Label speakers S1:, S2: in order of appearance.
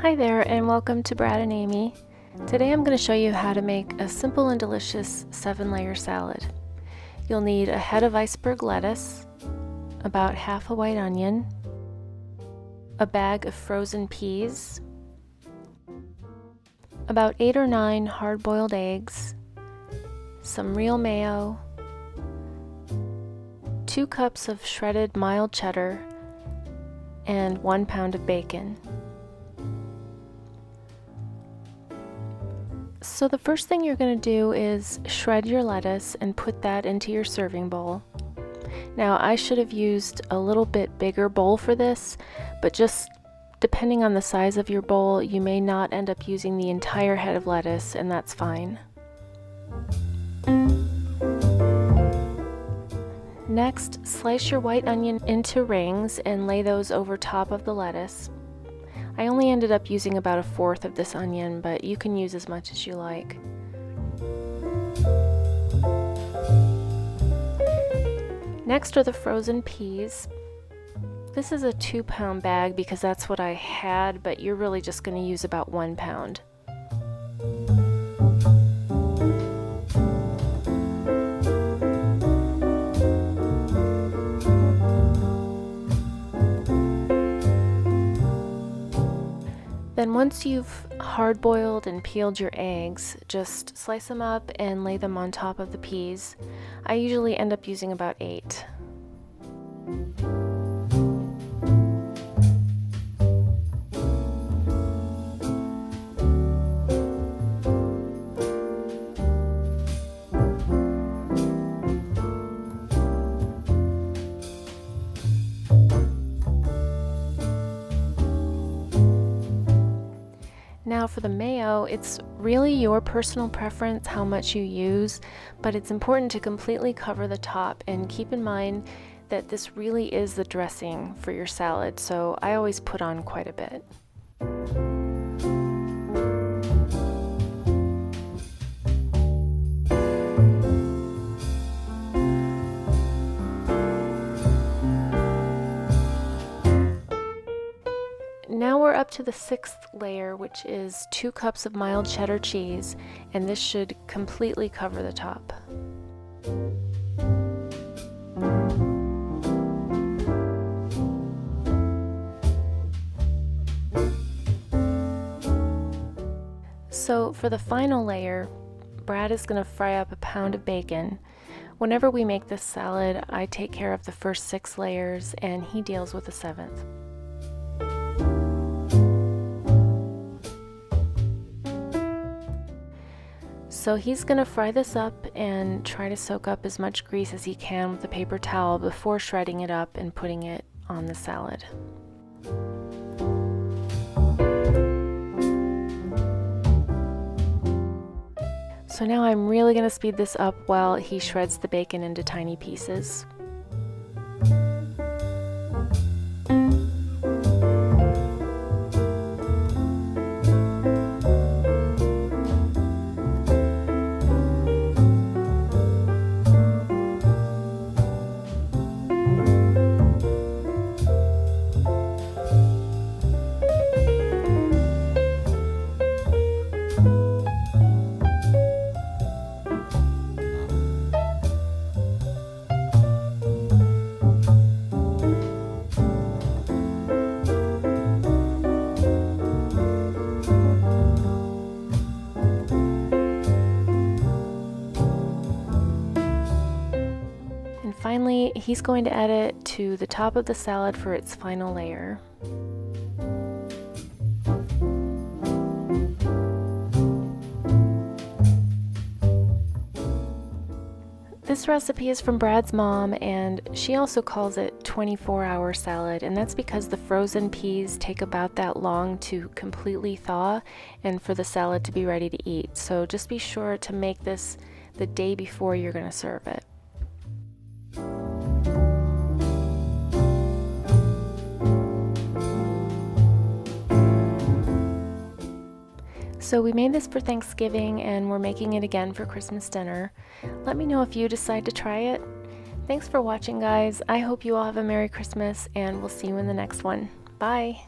S1: Hi there and welcome to Brad and Amy. Today I'm going to show you how to make a simple and delicious 7-layer salad. You'll need a head of iceberg lettuce, about half a white onion, a bag of frozen peas, about 8 or 9 hard-boiled eggs, some real mayo, 2 cups of shredded mild cheddar, and 1 pound of bacon. So the first thing you're going to do is shred your lettuce and put that into your serving bowl. Now I should have used a little bit bigger bowl for this, but just depending on the size of your bowl, you may not end up using the entire head of lettuce, and that's fine. Next, slice your white onion into rings and lay those over top of the lettuce. I only ended up using about 1/4 of this onion, but you can use as much as you like. Next are the frozen peas. This is a 2-pound bag because that's what I had, but you're really just going to use about 1 pound. Then once you've hard-boiled and peeled your eggs, just slice them up and lay them on top of the peas. I usually end up using about 8. Now for the mayo, it's really your personal preference how much you use, but it's important to completely cover the top and keep in mind that this really is the dressing for your salad, so I always put on quite a bit. Now we're up to the 6th layer, which is 2 cups of mild cheddar cheese, and this should completely cover the top. So for the final layer, Brad is going to fry up 1 pound of bacon. Whenever we make this salad, I take care of the first 6 layers and he deals with the 7th. So he's going to fry this up and try to soak up as much grease as he can with a paper towel before shredding it up and putting it on the salad. So now I'm really going to speed this up while he shreds the bacon into tiny pieces. Finally, he's going to add it to the top of the salad for its final layer. This recipe is from Brad's mom, and she also calls it 24-hour salad, and that's because the frozen peas take about that long to completely thaw and for the salad to be ready to eat. So just be sure to make this the day before you're going to serve it. So we made this for Thanksgiving and we're making it again for Christmas dinner. Let me know if you decide to try it. Thanks for watching, guys. I hope you all have a Merry Christmas, and we'll see you in the next one. Bye!